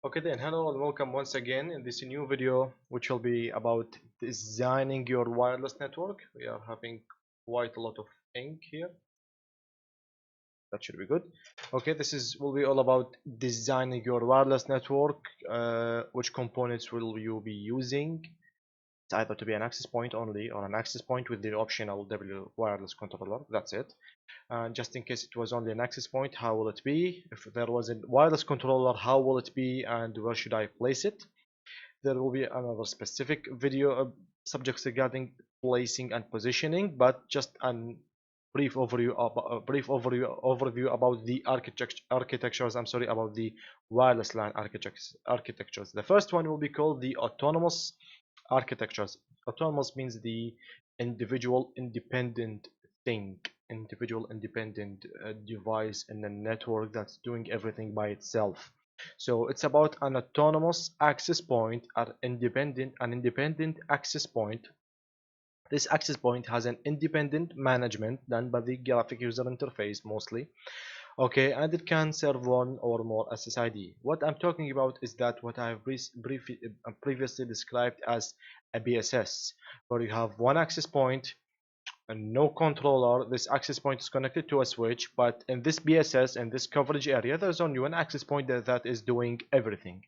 Okay then, hello and welcome once again in this new video, which will be about designing your wireless network. We are having quite a lot of ink here. That should be good. Okay, this is will be all about designing your wireless network. Which components will you be using? It's either to be an access point only or an access point with the optional W wireless controller. That's it. And just in case it was only an access point, how will it be? If there was a wireless controller, how will it be and where should I place it? There will be another specific video subjects regarding placing and positioning, but just a brief overview about the architectures. I'm sorry, about the wireless LAN architectures. The first one will be called the autonomous architectures. Autonomous means the individual independent thing, individual independent device in the network that's doing everything by itself. So it's about an autonomous access point, an independent access point. This access point has an independent management done by the graphic user interface mostly. Okay, and it can serve one or more SSID. What I'm talking about is that what I've previously described as a BSS, where you have one access point and no controller. This access point is connected to a switch, but in this BSS, in this coverage area, there's only one access point that is doing everything.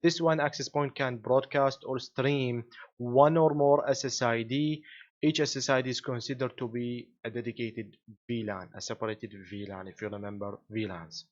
This one access point can broadcast or stream one or more SSID. Each SSID is considered to be a dedicated VLAN, a separated VLAN, if you remember VLANs.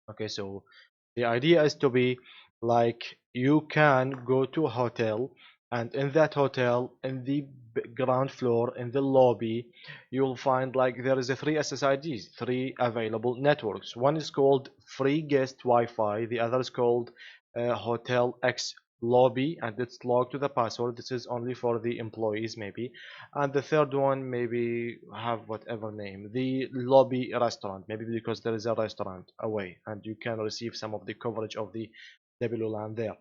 Okay, so the idea is to be like you can go to a hotel, and in that hotel, in the ground floor, in the lobby, you'll find like there is a three SSIDs, three available networks. One is called free guest Wi-Fi, the other is called Hotel X lobby, and it's logged to the password. This is only for the employees maybe. And the third one maybe have whatever name, the lobby restaurant, maybe because there is a restaurant away and you can receive some of the coverage of the WLAN there.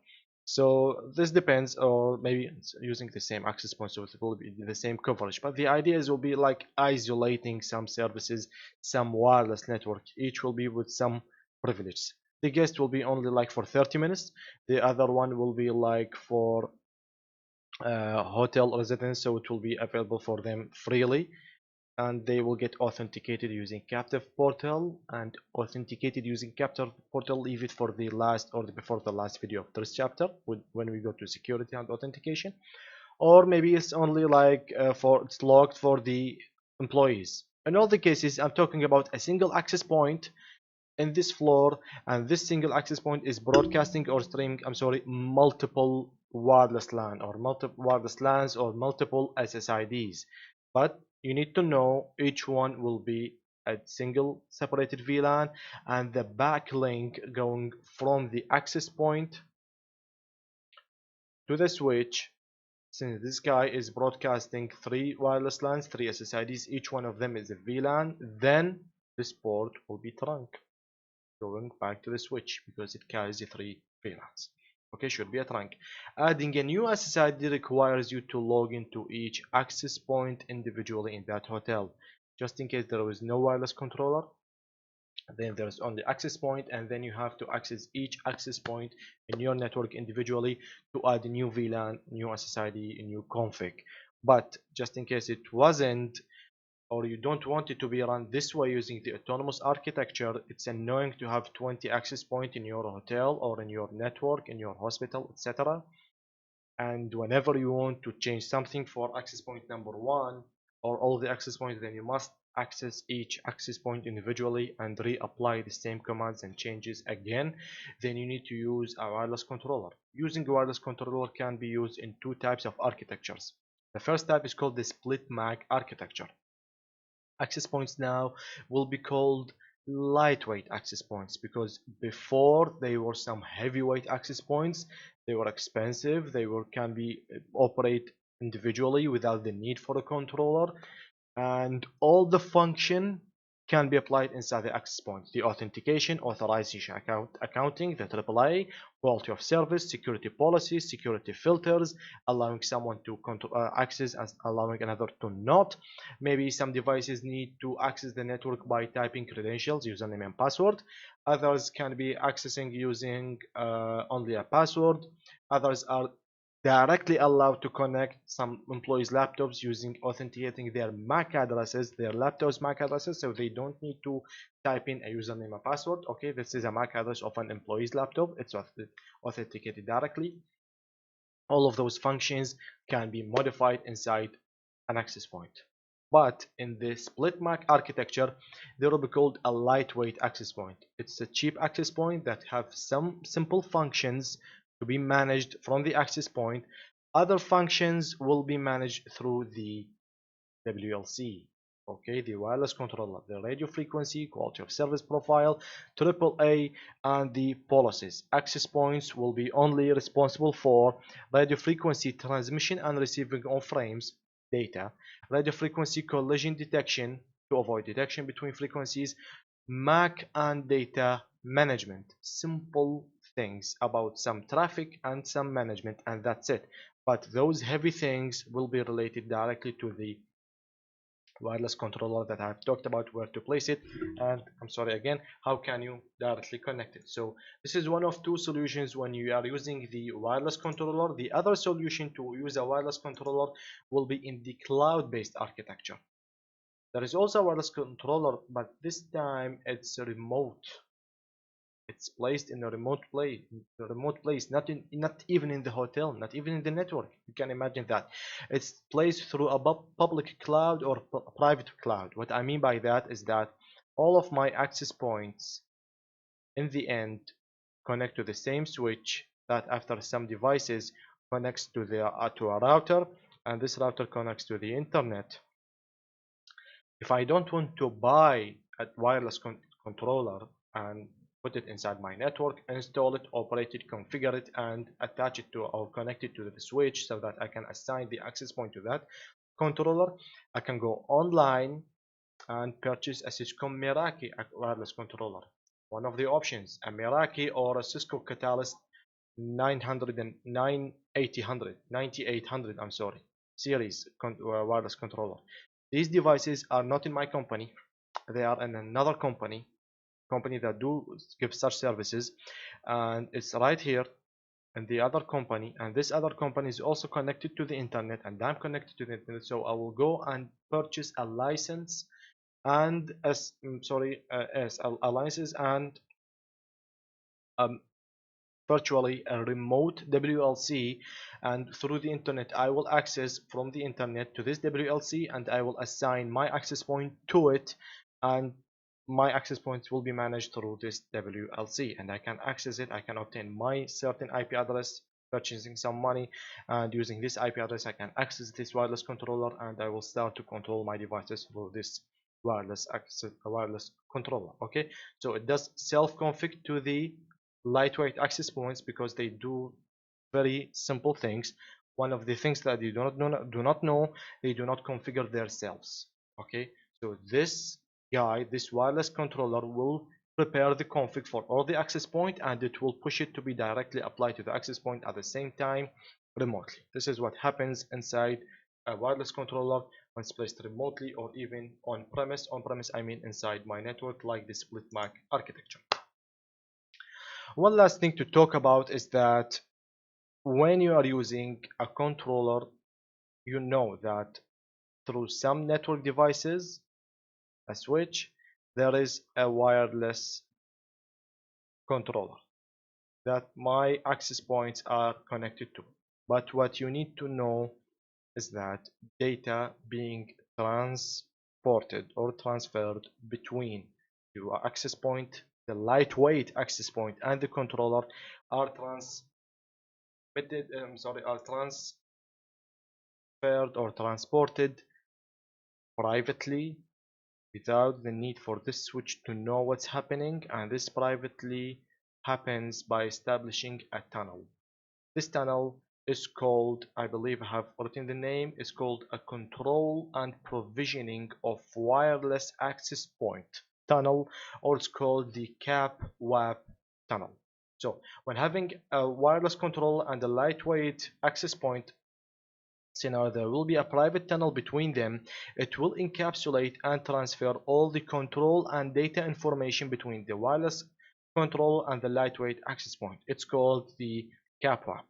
So this depends, or maybe it's using the same access point, so it will be the same coverage, but the idea is will be like isolating some services, some wireless network. Each will be with some privileges. The guest will be only like for 30 minutes. The other one will be like for hotel residents, so it will be available for them freely, and they will get authenticated using captive portal. And authenticated using captive portal, leave it for the last or before the last video of this chapter when we go to security and authentication. Or maybe it's only like it's locked for the employees. In all the cases, I'm talking about a single access point in this floor, and this single access point is broadcasting or streaming, I'm sorry, multiple wireless LAN or multiple wireless LANs or multiple SSIDs. But you need to know each one will be a single separated VLAN, and the backlink going from the access point to the switch. Since this guy is broadcasting three wireless LANs, three SSIDs, each one of them is a VLAN, then this port will be trunk going back to the switch because it carries the three VLANs. Okay, should be a trunk. Adding a new SSID requires you to log into each access point individually in that hotel. Just in case there is no wireless controller, then there's only access point, and then you have to access each access point in your network individually to add a new VLAN, new SSID, a new config. But just in case it wasn't, or you don't want it to be run this way using the autonomous architecture, it's annoying to have 20 access points in your hotel or in your network, in your hospital, etc. And whenever you want to change something for access point number one or all the access points, then you must access each access point individually and reapply the same commands and changes again. Then you need to use a wireless controller. Using a wireless controller can be used in two types of architectures. The first type is called the split MAC architecture. Access points now will be called lightweight access points, because before they were some heavyweight access points. They were expensive, they can be operate individually without the need for a controller, and all the function can be applied inside the access point. The authentication, authorization, accounting, the AAA, quality of service, security policies, security filters, allowing someone to access and allowing another to not. Maybe some devices need to access the network by typing credentials, username and password. Others can be accessing using only a password. Others are directly allowed to connect some employees' laptops using authenticating their MAC addresses, their laptops' MAC addresses, so they don't need to type in a username and password. Okay, this is a MAC address of an employee's laptop. It's authenticated directly. All of those functions can be modified inside an access point. But in the split MAC architecture, they will be called a lightweight access point. It's a cheap access point that have some simple functions to be managed from the access point. Other functions will be managed through the WLC. Okay, the wireless controller, the radio frequency, quality of service profile, AAA, and the policies. Access points will be only responsible for radio frequency transmission and receiving of frames data, radio frequency collision detection to avoid detection between frequencies, MAC and data management. Simple things about some traffic and some management, and that's it. But those heavy things will be related directly to the wireless controller that I've talked about, where to place it, and I'm sorry again, how can you directly connect it. So this is one of two solutions when you are using the wireless controller. The other solution to use a wireless controller will be in the cloud-based architecture. There is also a wireless controller, but this time it's remote. It's placed in a remote place, not even in the hotel, not even in the network. You can imagine that. It's placed through a public cloud or private cloud. What I mean by that is that all of my access points in the end connect to the same switch that after some devices connects to a router, and this router connects to the internet. If I don't want to buy a wireless controller and put it inside my network, install it, operate it, configure it, and attach it to or connect it to the switch so that I can assign the access point to that controller, I can go online and purchase a Cisco Meraki wireless controller. One of the options, a Meraki or a Cisco Catalyst 900 and 9800, I'm sorry, series wireless controller. These devices are not in my company. They are in another company that do give such services, and it's right here in the other company, and this other company is also connected to the internet, and I'm connected to the internet. So I will go and purchase a license and a license and um, virtually a remote WLC, and through the internet I will access from the internet to this WLC, and I will assign my access point to it, and my access points will be managed through this WLC, and I can access it. I can obtain my certain IP address, purchasing some money, and using this IP address I can access this wireless controller, and I will start to control my devices through this wireless controller. Okay, so it does self-config to the lightweight access points because they do very simple things. One of the things that you do not know, they do not configure themselves. Okay, so this wireless controller will prepare the config for all the access point, and it will push it to be directly applied to the access point at the same time remotely. This is what happens inside a wireless controller when it's placed remotely or even on premise. On premise I mean inside my network, like the split MAC architecture. One last thing to talk about is that when you are using a controller, you know that through some network devices, a switch, there is a wireless controller that my access points are connected to. But what you need to know is that data being transported or transferred between your access point, the lightweight access point, and the controller are transferred or transported privately without the need for this switch to know what's happening, and this privately happens by establishing a tunnel. This tunnel is called, I believe I have written the name, is called a control and provisioning of wireless access point tunnel, or it's called the CAP-WAP tunnel. So when having a wireless control and a lightweight access point scenario, there will be a private tunnel between them. It will encapsulate and transfer all the control and data information between the wireless control and the lightweight access point. It's called the CAP-WAP.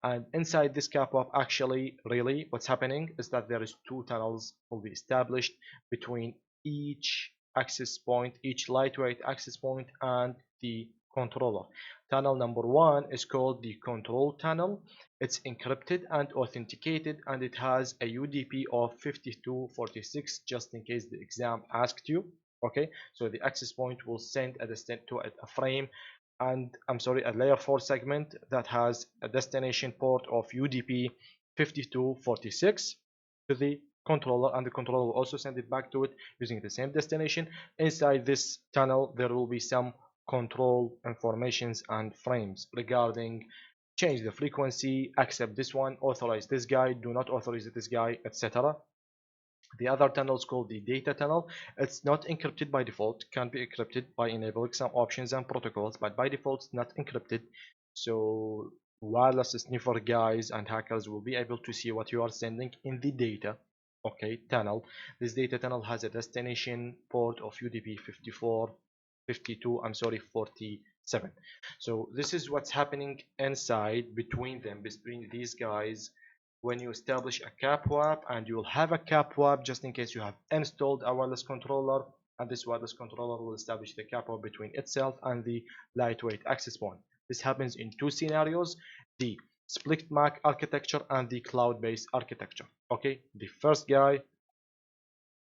And inside this CAP-WAP, actually, really, what's happening is that there is two tunnels will be established between each access point, each lightweight access point, and the controller. Tunnel number one is called the control tunnel. It's encrypted and authenticated, and it has a UDP of 5246, just in case the exam asked you. Okay, so the access point will send a frame, and I'm sorry, a layer 4 segment that has a destination port of UDP 5246 to the controller, and the controller will also send it back to it using the same destination. Inside this tunnel there will be some control informations and frames regarding change the frequency, accept this one, authorize this guy, do not authorize this guy, etc. The other tunnel is called the data tunnel. It's not encrypted by default, can be encrypted by enabling some options and protocols, but by default it's not encrypted. So wireless sniffer guys and hackers will be able to see what you are sending in the data, okay, tunnel. This data tunnel has a destination port of UDP 47. So this is what's happening inside between them, between these guys. When you establish a CAP-WAP, and you will have a CAP-WAP just in case you have installed a wireless controller, and this wireless controller will establish the CAP-WAP between itself and the lightweight access point. This happens in two scenarios: the split MAC architecture and the cloud-based architecture. Okay, the first guy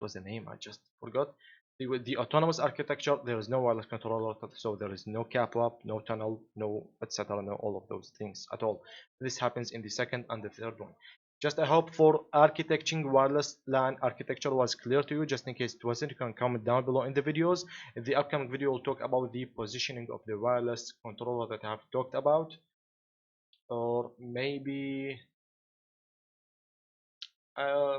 was the name I just forgot. With the autonomous architecture, there is no wireless controller, so there is no CAP-WAP, no tunnel, no etc., no all of those things at all. This happens in the second and the third one. Just I hope for architecting wireless LAN architecture was clear to you. Just in case it wasn't, you can comment down below in the videos. In the upcoming video, we'll talk about the positioning of the wireless controller that I have talked about, or maybe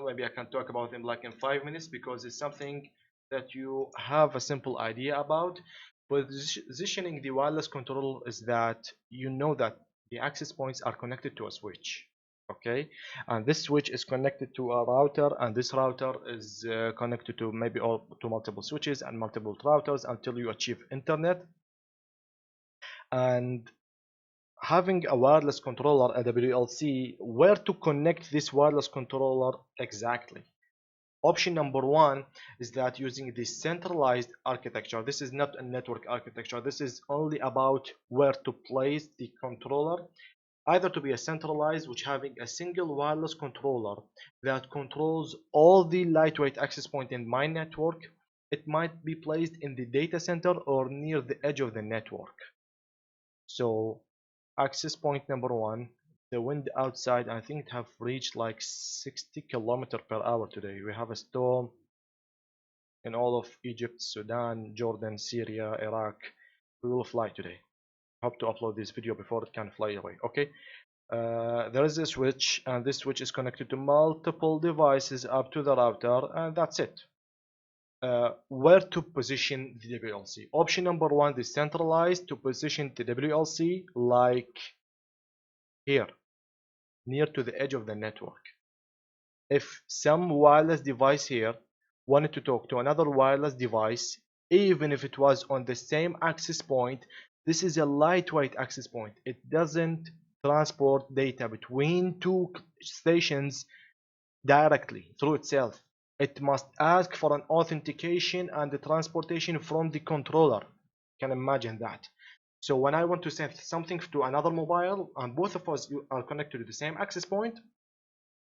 maybe I can talk about them like in 5 minutes, because it's something that you have a simple idea about. Positioning the wireless control is that you know that the access points are connected to a switch, okay, and this switch is connected to a router, and this router is connected to maybe all to multiple switches and multiple routers until you achieve internet. And having a wireless controller, a WLC, where to connect this wireless controller exactly? Option number one is that using the centralized architecture. This is not a network architecture. This is only about where to place the controller. Either to be a centralized, which having a single wireless controller that controls all the lightweight access point in my network. It might be placed in the data center or near the edge of the network. So access point number one, the wind outside, I think it have reached like 60 km/h today. We have a storm in all of Egypt, Sudan, Jordan, Syria, Iraq. We will fly today. Hope to upload this video before it can fly away. Okay, there is a switch, and this switch is connected to multiple devices up to the router, and that's it. Where to position the WLC? Option number one, the centralized, to position the WLC like here, near to the edge of the network. If some wireless device here wanted to talk to another wireless device, even if it was on the same access point, this is a lightweight access point. It doesn't transport data between two stations directly through itself. It must ask for an authentication and the transportation from the controller. You can imagine that. So when I want to send something to another mobile, and both of us are connected to the same access point,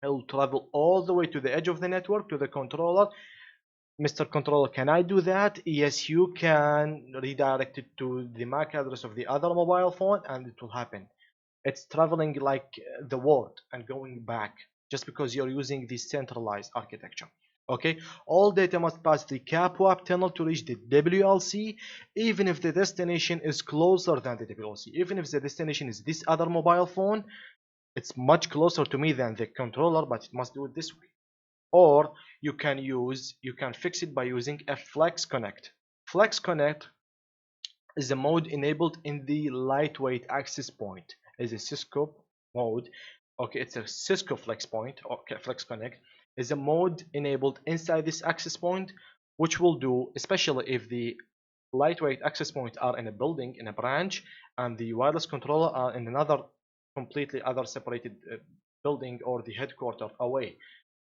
I will travel all the way to the edge of the network to the controller. Mr. Controller, can I do that? Yes, you can. Redirect it to the MAC address of the other mobile phone, and it will happen. It's traveling like the world and going back, just because you're using the centralized architecture. Okay, all data must pass the CAP-WAP tunnel to reach the WLC, even if the destination is closer than the WLC. Even if the destination is this other mobile phone, It's much closer to me than the controller, but it must do it this way. Or you can fix it by using a flex connect. Flex connect is a mode enabled in the lightweight access point. Is a Cisco mode. Okay, it's a Cisco flex point. Okay, flex connect is a mode enabled inside this access point, which will do, especially if the lightweight access points are in a building, in a branch, and the wireless controller are in another completely other separated building or the headquarter away.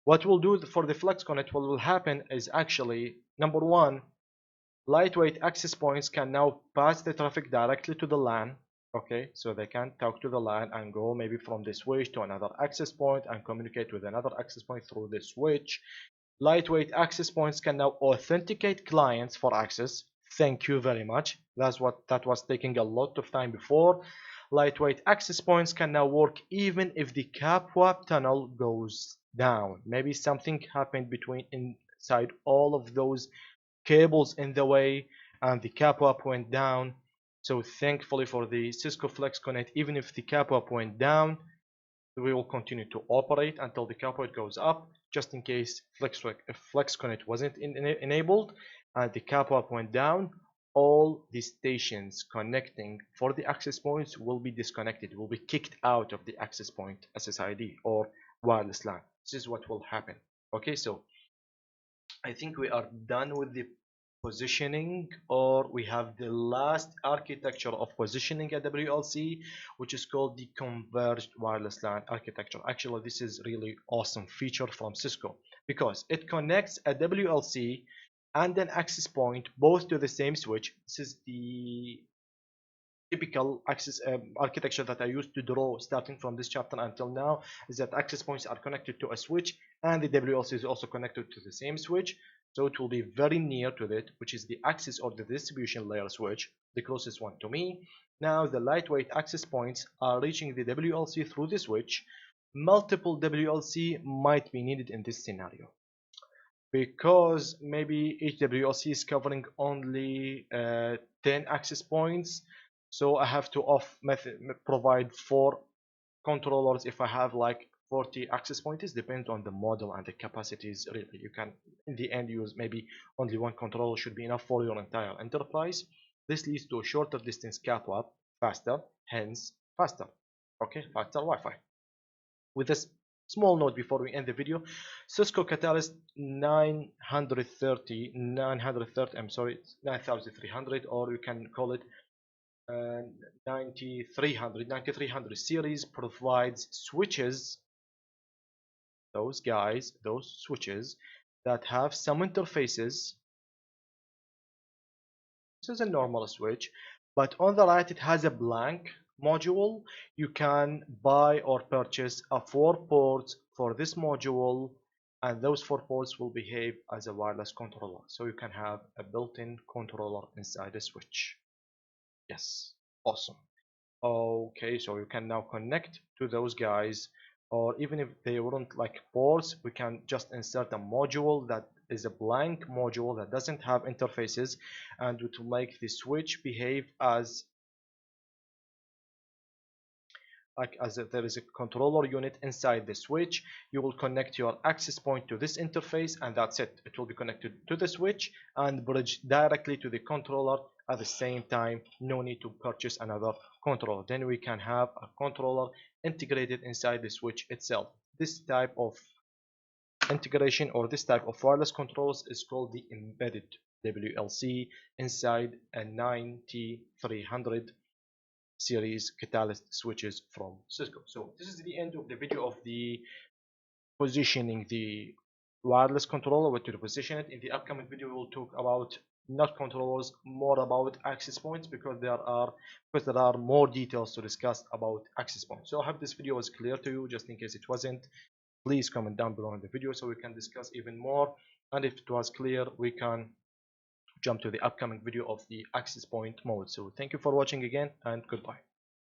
What we'll do for the flex connect, what will happen is actually, number one, lightweight access points can now pass the traffic directly to the LAN. Okay, so they can talk to the LAN and go maybe from the switch to another access point and communicate with another access point through the switch. Lightweight access points can now authenticate clients for access. Thank you very much. That was taking a lot of time before. Lightweight access points can now work even if the CAPWAP tunnel goes down. Maybe something happened between inside all of those cables in the way and the CAPWAP went down. So thankfully for the Cisco Flex Connect, even if the CAPWAP went down, we will continue to operate until the CAPWAP goes up, just in case Flex Connect wasn't enabled and the CAPWAP went down. All the stations connecting for the access points will be disconnected, will be kicked out of the access point SSID or wireless LAN. This is what will happen. Okay, so I think we are done with the positioning, or we have the last architecture of positioning a WLC, which is called the converged wireless LAN architecture. Actually, this is really awesome feature from Cisco because it connects a WLC and an access point both to the same switch. This is the typical access architecture that I used to draw starting from this chapter until now, is that access points are connected to a switch and the WLC is also connected to the same switch, so it will be very near to it, which is the access or the distribution layer switch, the closest one to me. Now the lightweight access points are reaching the WLC through the switch. Multiple WLC might be needed in this scenario because maybe each WLC is covering only 10 access points, so I have to provide 4 controllers if I have like 40 access points. Depends on the model and the capacities. Really, you can in the end use maybe only one controller should be enough for your entire enterprise. This leads to a shorter distance CAPWAP, faster, hence faster. Okay, faster Wi-Fi. With this small note before we end the video, Cisco Catalyst 930, I'm sorry, 9300, or you can call it 9300 series, provides switches, those switches that have some interfaces. This is a normal switch, but on the right it has a blank module. You can buy or purchase a 4 ports for this module, and those 4 ports will behave as a wireless controller, so you can have a built-in controller inside the switch. Yes, awesome. Okay, so you can now connect to those guys, or even if they weren't like ports, we can just insert a module that is a blank module that doesn't have interfaces, and it will make the switch behave as if there is a controller unit inside the switch. You will connect your access point to this interface, and that's it. It will be connected to the switch and bridge directly to the controller at the same time. No need to purchase another controller. Then we can have a controller integrated inside the switch itself. This type of integration or this type of wireless controls is called the embedded WLC inside a 9300 series catalyst switches from Cisco. So this is the end of the video of the positioning the wireless controller, where to position it. In the upcoming video we will talk about not controllers, more about access points, because there are more details to discuss about access points. So I hope this video was clear to you. Just in case it wasn't, please comment down below in the video so we can discuss even more, and if it was clear we can jump to the upcoming video of the access point mode. So thank you for watching again, and goodbye.